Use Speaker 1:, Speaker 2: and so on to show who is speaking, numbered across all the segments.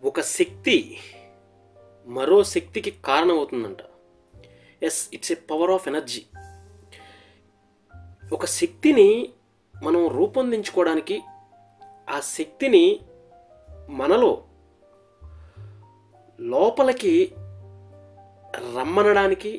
Speaker 1: ఒక శక్తి మరో శక్తికి కారణమవుతుందంట. Yes, it's a power of energy. ఒక శక్తిని మనం రూపొందించుకోవడానికి, ఆ శక్తిని మనలో లోపలికి రమ్మనడానికి,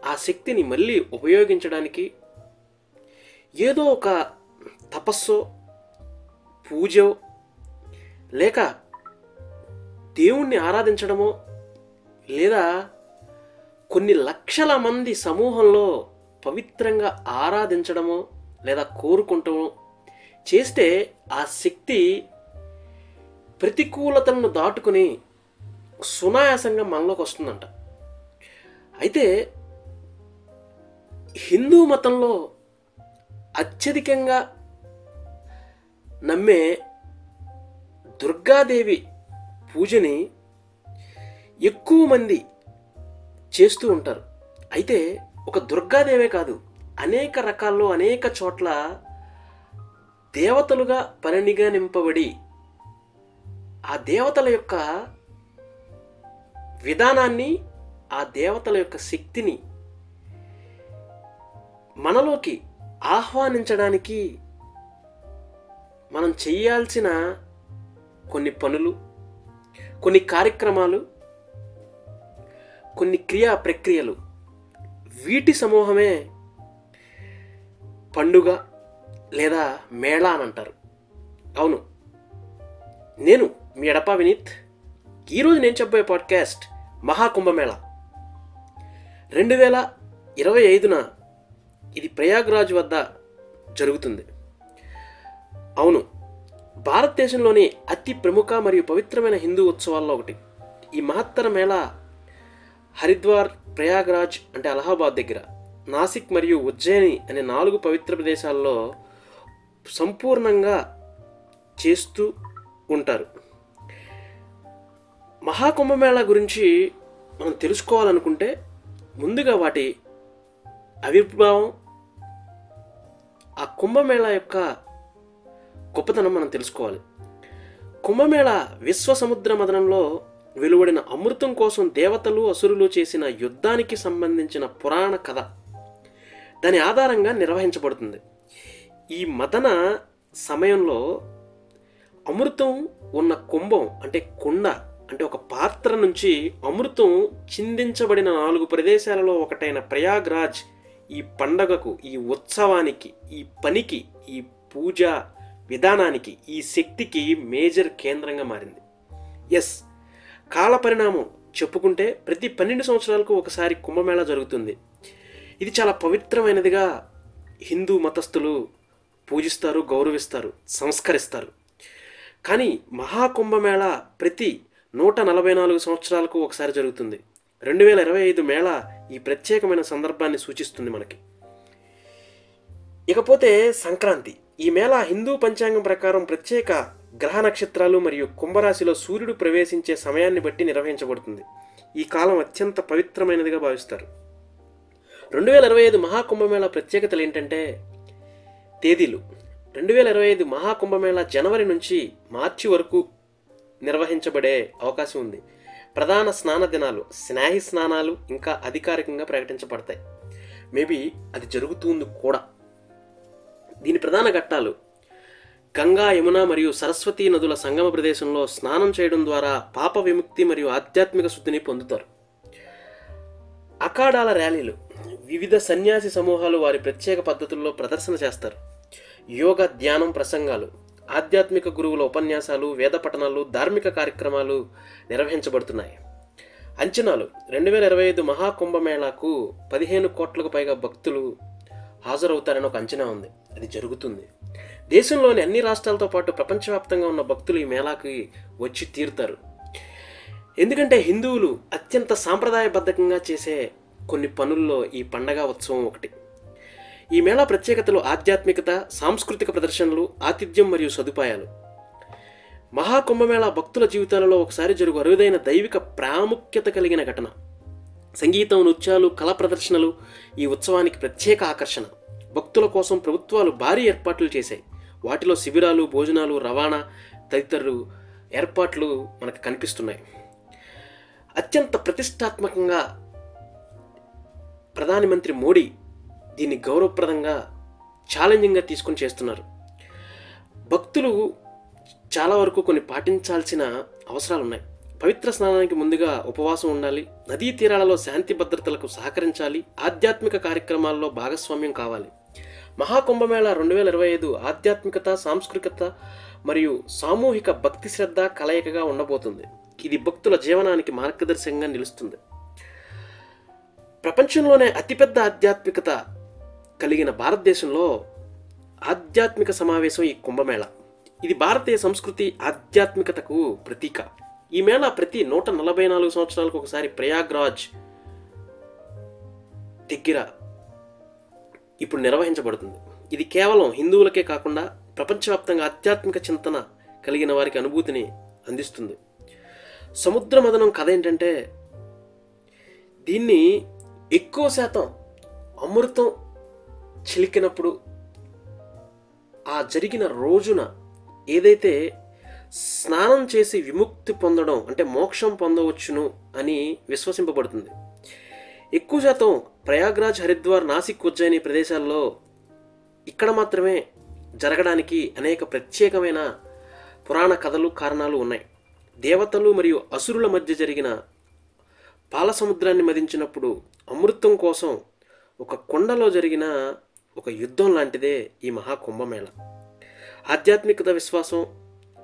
Speaker 1: ఆ శక్తిని మళ్ళీ ఉపయోగించడానికి ఏదో ఒక తపస్సో, పూజో, లేక దేవుణ్ణి ఆరాధించడమో, లేదా కొన్ని లక్షల మంది సమూహంలో పవిత్రంగా ఆరాధించడమో లేదా కోరుకుంటామో చేస్తే ఆ శక్తి ప్రతికూలతలను దాటుకుని సునాయాసంగా మనలోకి వస్తుందంట. అయితే హిందూ మతంలో అత్యధికంగా నమ్మే దుర్గాదేవి పూజని ఎక్కువ మంది చేస్తూ ఉంటారు. అయితే ఒక దుర్గాదేవే కాదు, అనేక రకాల్లో అనేక చోట్ల దేవతలుగా పరిగణింపబడి ఆ దేవతల యొక్క విధానాన్ని, ఆ దేవతల యొక్క శక్తిని మనలోకి ఆహ్వానించడానికి మనం చేయాల్సిన కొన్ని పనులు, కొన్ని కార్యక్రమాలు, కొన్ని క్రియా ప్రక్రియలు, వీటి సమూహమే పండుగ లేదా మేళా అని అంటారు. అవును, నేను మీ ఎడప వినీత్. ఈరోజు నేను చెప్పబోయే పాడ్కాస్ట్ మహాకుంభమేళా 2025 ఇది ప్రయాగ్రాజ్ వద్ద జరుగుతుంది. అవును, భారతదేశంలోని అతి ప్రముఖ మరియు పవిత్రమైన హిందూ ఉత్సవాల్లో ఒకటి. ఈ మహత్తర మేళా హరిద్వార్, ప్రయాగ్రాజ్ అంటే అలహాబాద్ దగ్గర, నాసిక్ మరియు ఉజ్జయిని అనే 4 పవిత్ర ప్రదేశాల్లో సంపూర్ణంగా చేస్తూ ఉంటారు. మహాకుంభమేళా గురించి మనం తెలుసుకోవాలనుకుంటే ముందుగా వాటి ఆవిర్భావం, ఆ కుంభమేళా యొక్క గొప్పతనం మనం తెలుసుకోవాలి. కుంభమేళా విశ్వ సముద్ర మథనంలో వెలువడిన అమృతం కోసం దేవతలు అసురులు చేసిన యుద్ధానికి సంబంధించిన పురాణ కథ. దాని ఆధారంగా నిర్వహించబడుతుంది. ఈ మథన సమయంలో అమృతం ఉన్న కుంభం అంటే కుండ అంటే ఒక పాత్ర నుంచి అమృతం చిందించబడిన 4 ప్రదేశాలలో ఒకటైన ప్రయాగ్రాజ్ ఈ పండగకు, ఈ ఉత్సవానికి, ఈ పనికి, ఈ పూజ విధానానికి, ఈ శక్తికి మేజర్ కేంద్రంగా మారింది. ఎస్, కాల పరిణామం చెప్పుకుంటే ప్రతి 12 సంవత్సరాలకు ఒకసారి కుంభమేళా జరుగుతుంది. ఇది చాలా పవిత్రమైనదిగా హిందూ మతస్థులు పూజిస్తారు, గౌరవిస్తారు, సంస్కరిస్తారు. కానీ మహాకుంభమేళా ప్రతి 144 సంవత్సరాలకు ఒకసారి జరుగుతుంది. 2025 మేళా ఈ ప్రత్యేకమైన సందర్భాన్ని సూచిస్తుంది మనకి. ఇకపోతే సంక్రాంతి. ఈ మేళా హిందూ పంచాంగం ప్రకారం ప్రత్యేక గ్రహ నక్షత్రాలు మరియు కుంభరాశిలో సూర్యుడు ప్రవేశించే సమయాన్ని బట్టి నిర్వహించబడుతుంది. ఈ కాలం అత్యంత పవిత్రమైనదిగా భావిస్తారు. 2025 మహాకుంభమేళా ప్రత్యేకతలు ఏంటంటే తేదీలు. 2025 మహాకుంభమేళా జనవరి నుంచి మార్చి వరకు నిర్వహించబడే అవకాశం ఉంది. ప్రధాన స్నాన దినాలు, స్నాహి స్నానాలు ఇంకా అధికారికంగా ప్రకటించబడతాయి. మేబీ అది జరుగుతుంది కూడా. దీని ప్రధాన ఘట్టాలు: గంగా, యమున మరియు సరస్వతీ నదుల సంగమ ప్రదేశంలో స్నానం చేయడం ద్వారా పాప విముక్తి మరియు ఆధ్యాత్మిక శుద్ధిని పొందుతారు. అఖాడాల ర్యాలీలు. వివిధ సన్యాసి సమూహాలు వారి ప్రత్యేక పద్ధతుల్లో ప్రదర్శన చేస్తారు. యోగ, ధ్యానం, ప్రసంగాలు, ఆధ్యాత్మిక గురువుల ఉపన్యాసాలు, వేద పఠనాలు, ధార్మిక కార్యక్రమాలు నిర్వహించబడుతున్నాయి. అంచనాలు: 2025 మహాకుంభమేళాకు 15 కోట్లకు పైగా భక్తులు హాజరవుతారని ఒక అంచనా ఉంది. అది జరుగుతుంది. దేశంలోని అన్ని రాష్ట్రాలతో పాటు ప్రపంచవ్యాప్తంగా ఉన్న భక్తులు ఈ మేళాకి వచ్చి తీరుతారు. ఎందుకంటే హిందువులు అత్యంత సాంప్రదాయబద్ధంగా చేసే కొన్ని పనుల్లో ఈ పండగ ఉత్సవం ఒకటి. ఈ మేళా ప్రత్యేకతలు ఆధ్యాత్మికత, సాంస్కృతిక ప్రదర్శనలు, ఆతిథ్యం మరియు సదుపాయాలు. మహాకుంభమేళా భక్తుల జీవితాలలో ఒకసారి జరుగు అరుదైన దైవిక ప్రాముఖ్యత కలిగిన ఘటన. సంగీతం, నృత్యాలు, కళా ప్రదర్శనలు ఈ ఉత్సవానికి ప్రత్యేక ఆకర్షణ. భక్తుల కోసం ప్రభుత్వాలు భారీ ఏర్పాట్లు చేశాయి. వాటిలో శిబిరాలు, భోజనాలు, రవాణా తదితరులు ఏర్పాట్లు మనకు కనిపిస్తున్నాయి. అత్యంత ప్రతిష్టాత్మకంగా ప్రధానమంత్రి మోడీ దీన్ని గౌరవప్రదంగా ఛాలెంజింగ్గా తీసుకొని చేస్తున్నారు. భక్తులు చాలా వరకు కొన్ని పాటించాల్సిన అవసరాలు ఉన్నాయి. పవిత్ర స్నానానికి ముందుగా ఉపవాసం ఉండాలి, నదీ తీరాలలో శాంతి భద్రతలకు సహకరించాలి, ఆధ్యాత్మిక కార్యక్రమాల్లో భాగస్వామ్యం కావాలి. మహాకుంభమేళా 2025 ఆధ్యాత్మికత, సాంస్కృతికత మరియు సామూహిక భక్తి శ్రద్ధ కలయికగా ఉండబోతుంది. ఇది భక్తుల జీవనానికి మార్గదర్శకంగా నిలుస్తుంది. ప్రపంచంలోనే అతిపెద్ద ఆధ్యాత్మికత కలిగిన భారతదేశంలో ఆధ్యాత్మిక సమావేశం ఈ కుంభమేళా. ఇది భారతీయ సంస్కృతి ఆధ్యాత్మికతకు ప్రతీక. ఈ మేళా ప్రతి 144 సంవత్సరాలకు ఒకసారి ప్రయాగ్రాజ్ దగ్గర ఇప్పుడు నిర్వహించబడుతుంది. ఇది కేవలం హిందువులకే కాకుండా ప్రపంచవ్యాప్తంగా ఆధ్యాత్మిక చింతన కలిగిన వారికి అనుభూతిని అందిస్తుంది. సముద్ర మథనం కథ ఏంటంటే, దీన్ని ఎక్కువ శాతం అమృతం చిలికినప్పుడు ఆ జరిగిన రోజున ఏదైతే స్నానం చేసి విముక్తి పొందడం అంటే మోక్షం పొందవచ్చును అని విశ్వసింపబడుతుంది. ఎక్కువ శాతం ప్రయాగ్రాజ్, హరిద్వార్, నాసిక్, ఉజ్జయిని ప్రదేశాల్లో ఇక్కడ మాత్రమే జరగడానికి అనేక ప్రత్యేకమైన పురాణ కథలు, కారణాలు ఉన్నాయి. దేవతలు మరియు అసురుల మధ్య జరిగిన పాల సముద్రాన్ని మదించినప్పుడు అమృతం కోసం ఒక కొండలో జరిగిన ఒక యుద్ధం లాంటిదే ఈ మహాకుంభమేళ. ఆధ్యాత్మికత, విశ్వాసం,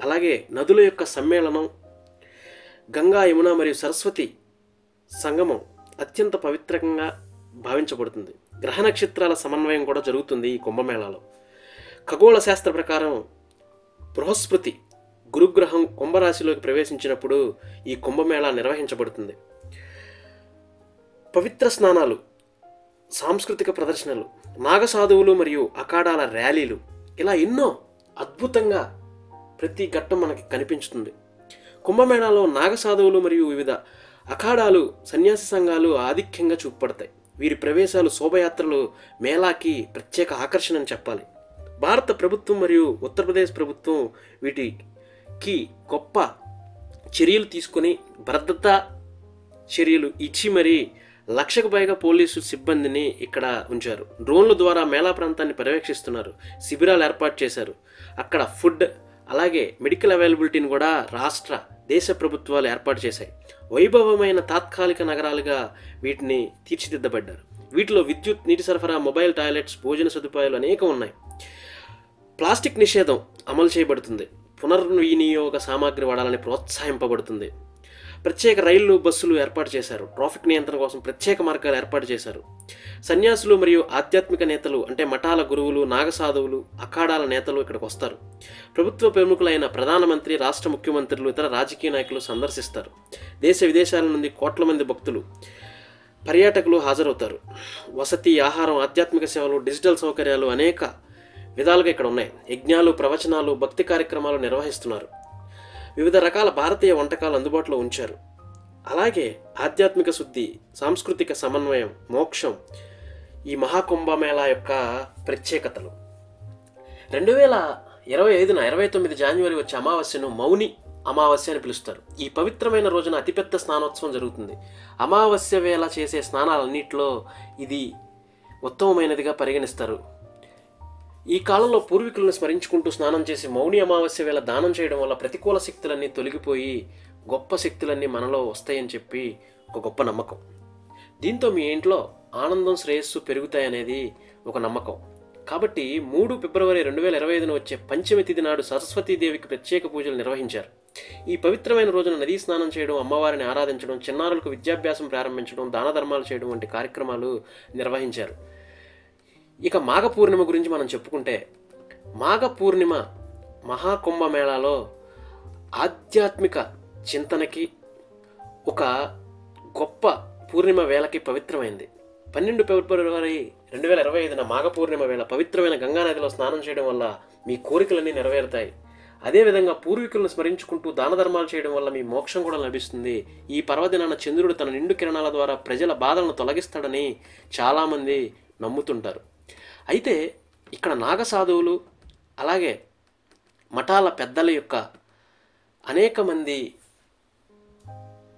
Speaker 1: అలాగే నదుల యొక్క సమ్మేళనం, గంగా, యమున మరియు సరస్వతి సంగమం అత్యంత పవిత్రంగా భావించబడుతుంది. గ్రహ నక్షత్రాల సమన్వయం కూడా జరుగుతుంది ఈ కుంభమేళాలో. ఖగోళ శాస్త్ర ప్రకారం బృహస్పతి గురుగ్రహం కుంభరాశిలోకి ప్రవేశించినప్పుడు ఈ కుంభమేళా నిర్వహించబడుతుంది. పవిత్ర స్నానాలు, సాంస్కృతిక ప్రదర్శనలు, నాగసాధువులు మరియు అఖాడాల ర్యాలీలు, ఇలా ఎన్నో అద్భుతంగా ప్రతి ఘట్టం మనకి కనిపించుతుంది. కుంభమేళాలో నాగసాధువులు మరియు వివిధ అఖాడాలు, సన్యాసి సంఘాలు ఆధిక్యంగా చూపబడతాయి. వీరి ప్రవేశాలు, శోభయాత్రలు మేళాకి ప్రత్యేక ఆకర్షణ అని చెప్పాలి. భారత ప్రభుత్వం మరియు ఉత్తరప్రదేశ్ ప్రభుత్వం వీటికి గొప్ప చర్యలు తీసుకొని భద్రతా చర్యలు ఇచ్చి మరీ 1,00,000కు పైగా పోలీసు సిబ్బందిని ఇక్కడ ఉంచారు. డ్రోన్ల ద్వారా మేళా ప్రాంతాన్ని పర్యవేక్షిస్తున్నారు. శిబిరాలు ఏర్పాటు చేశారు. అక్కడ ఫుడ్ అలాగే మెడికల్ అవైలబిలిటీని కూడా రాష్ట్ర, దేశ ప్రభుత్వాలు ఏర్పాటు చేశాయి. వైభవమైన తాత్కాలిక నగరాలుగా వీటిని తీర్చిదిద్దబడ్డారు. వీటిలో విద్యుత్, నీటి సరఫరా, మొబైల్ టాయిలెట్స్, భోజన సదుపాయాలు అనేకం ఉన్నాయి. ప్లాస్టిక్ నిషేధం అమలు చేయబడుతుంది. పునర్వినియోగ సామాగ్రి వాడాలని ప్రోత్సహింపబడుతుంది. ప్రత్యేక రైళ్లు, బస్సులు ఏర్పాటు చేశారు. ట్రాఫిక్ నియంత్రణ కోసం ప్రత్యేక మార్గాలు ఏర్పాటు చేశారు. సన్యాసులు మరియు ఆధ్యాత్మిక నేతలు అంటే మఠాల గురువులు, నాగసాధువులు, అఖాడాల నేతలు ఇక్కడికి వస్తారు. ప్రభుత్వ ప్రముఖులైన ప్రధానమంత్రి, రాష్ట్ర ముఖ్యమంత్రులు, ఇతర రాజకీయ నాయకులు సందర్శిస్తారు. దేశ విదేశాల నుండి కోట్ల మంది భక్తులు, పర్యాటకులు హాజరవుతారు. వసతి, ఆహారం, ఆధ్యాత్మిక సేవలు, డిజిటల్ సౌకర్యాలు అనేక విధాలుగా ఇక్కడ ఉన్నాయి. యజ్ఞాలు, ప్రవచనాలు, భక్తి కార్యక్రమాలు నిర్వహిస్తున్నారు. వివిధ రకాల భారతీయ వంటకాలు అందుబాటులో ఉంచారు. అలాగే ఆధ్యాత్మిక శుద్ధి, సాంస్కృతిక సమన్వయం, మోక్షం ఈ మహాకుంభమేళా యొక్క ప్రత్యేకతలు. 2025 29 జనవరి వచ్చే అమావాస్యను మౌని అమావాస్య అని పిలుస్తారు. ఈ పవిత్రమైన రోజున అతిపెద్ద స్నానోత్సవం జరుగుతుంది. అమావాస్య వేళ చేసే స్నానాలన్నింటిలో ఇది ఉత్తమమైనదిగా పరిగణిస్తారు. ఈ కాలంలో పూర్వీకులను స్మరించుకుంటూ స్నానం చేసి మౌని అమావాస్య వేళ దానం చేయడం వల్ల ప్రతికూల శక్తులన్నీ తొలగిపోయి గొప్ప శక్తులన్నీ మనలో వస్తాయని చెప్పి ఒక గొప్ప నమ్మకం. దీంతో మీ ఇంట్లో ఆనందం, శ్రేయస్సు పెరుగుతాయనేది ఒక నమ్మకం. కాబట్టి 3 ఫిబ్రవరి 2025 వచ్చే పంచమి తిథి నాడు సరస్వతీదేవికి ప్రత్యేక పూజలు నిర్వహించారు. ఈ పవిత్రమైన రోజున నదీ స్నానం చేయడం, అమ్మవారిని ఆరాధించడం, చిన్నారులకు విద్యాభ్యాసం ప్రారంభించడం, దాన ధర్మాలు చేయడం వంటి కార్యక్రమాలు నిర్వహించారు. ఇక మాఘ పూర్ణిమ గురించి మనం చెప్పుకుంటే, మాఘ పూర్ణిమ మహాకుంభమేళాలో ఆధ్యాత్మిక చింతనకి ఒక గొప్ప పూర్ణిమ వేళకి పవిత్రమైంది. 12 ఫిబ్రవరి 2025 మాఘ పూర్ణిమ వేళ పవిత్రమైన గంగానదిలో స్నానం చేయడం వల్ల మీ కోరికలన్నీ నెరవేరుతాయి. అదేవిధంగా పూర్వీకులను స్మరించుకుంటూ దాన ధర్మాలు చేయడం వల్ల మీ మోక్షం కూడా లభిస్తుంది. ఈ పర్వదినాన చంద్రుడు తన నిండు కిరణాల ద్వారా ప్రజల బాధలను తొలగిస్తాడని చాలామంది నమ్ముతుంటారు. అయితే ఇక్కడ నాగసాధువులు అలాగే మఠాల పెద్దల యొక్క అనేక మంది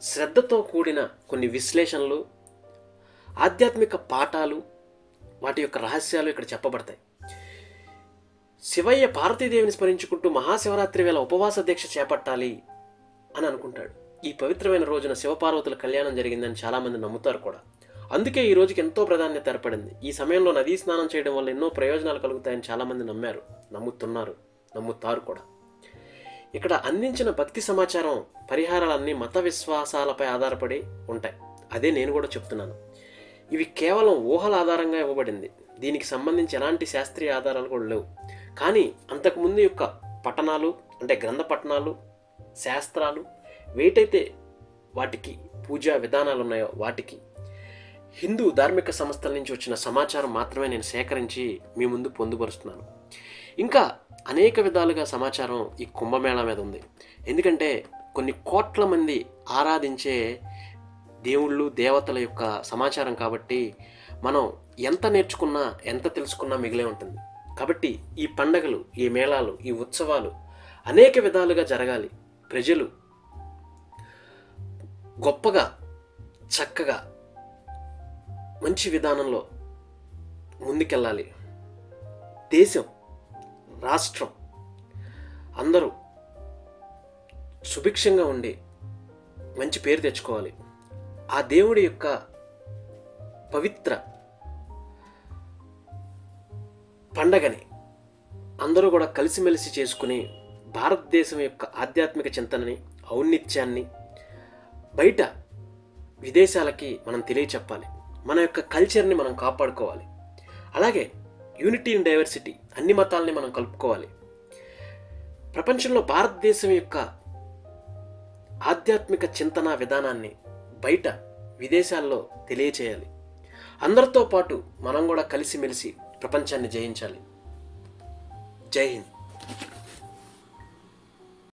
Speaker 1: శ్రద్ధతో కూడిన కొన్ని విశ్లేషణలు, ఆధ్యాత్మిక పాఠాలు, వాటి యొక్క రహస్యాలు ఇక్కడ చెప్పబడతాయి. శివయ్య పార్వతీదేవిని స్మరించుకుంటూ మహాశివరాత్రి వేళ ఉపవాస దీక్ష చేపట్టాలి అని అనుకుంటాడు. ఈ పవిత్రమైన రోజున శివపార్వతుల కళ్యాణం జరిగిందని చాలామంది నమ్ముతారు కూడా. అందుకే ఈ రోజుకి ఎంతో ప్రాధాన్యత ఏర్పడింది. ఈ సమయంలో నదీ స్నానం చేయడం వల్ల ఎన్నో ప్రయోజనాలు కలుగుతాయని చాలామంది నమ్మారు, నమ్ముతారు కూడా. ఇక్కడ అందించిన భక్తి సమాచారం, పరిహారాలన్నీ మత విశ్వాసాలపై ఆధారపడి ఉంటాయి. అదే నేను కూడా చెప్తున్నాను. ఇవి కేవలం ఊహల ఆధారంగా ఇవ్వబడింది. దీనికి సంబంధించి ఎలాంటి శాస్త్రీయ ఆధారాలు కూడా లేవు. కానీ అంతకుముందు యొక్క పఠనాలు, అంటే గ్రంథ పఠనాలు, శాస్త్రాలు, వేటైతే వాటికి పూజా విధానాలు ఉన్నాయో వాటికి హిందూ ధార్మిక సంస్థల నుంచి వచ్చిన సమాచారం మాత్రమే నేను సేకరించి మీ ముందు పొందుపరుస్తున్నాను. ఇంకా అనేక విధాలుగా సమాచారం ఈ కుంభమేళా మీద ఉంది. ఎందుకంటే కొన్ని కోట్ల మంది ఆరాధించే దేవుళ్ళు, దేవతల యొక్క సమాచారం కాబట్టి మనం ఎంత నేర్చుకున్నా, ఎంత తెలుసుకున్నా మిగిలే ఉంటుంది. కాబట్టి ఈ పండగలు, ఈ మేళాలు, ఈ ఉత్సవాలు అనేక విధాలుగా జరగాలి. ప్రజలు గొప్పగా, చక్కగా, మంచి విధానంలో ముందుకెళ్ళాలి. దేశం, రాష్ట్రం అందరూ సుభిక్షంగా ఉండి మంచి పేరు తెచ్చుకోవాలి. ఆ దేవుడి యొక్క పవిత్ర పండగని అందరూ కూడా కలిసిమెలిసి చేసుకుని భారతదేశం యొక్క ఆధ్యాత్మిక చింతనని, ఔన్నిత్యాన్ని బయట విదేశాలకి మనం తెలియచెప్పాలి. మన యొక్క కల్చర్ని మనం కాపాడుకోవాలి. అలాగే యూనిటీ ఇన్ డైవర్సిటీ, అన్ని మతాలని మనం కలుపుకోవాలి. ప్రపంచంలో భారతదేశం యొక్క ఆధ్యాత్మిక చింతన విధానాన్ని బయట విదేశాల్లో తెలియచేయాలి. అందరితో పాటు మనం కూడా కలిసిమెలిసి ప్రపంచాన్ని జయించాలి. జై హింద్.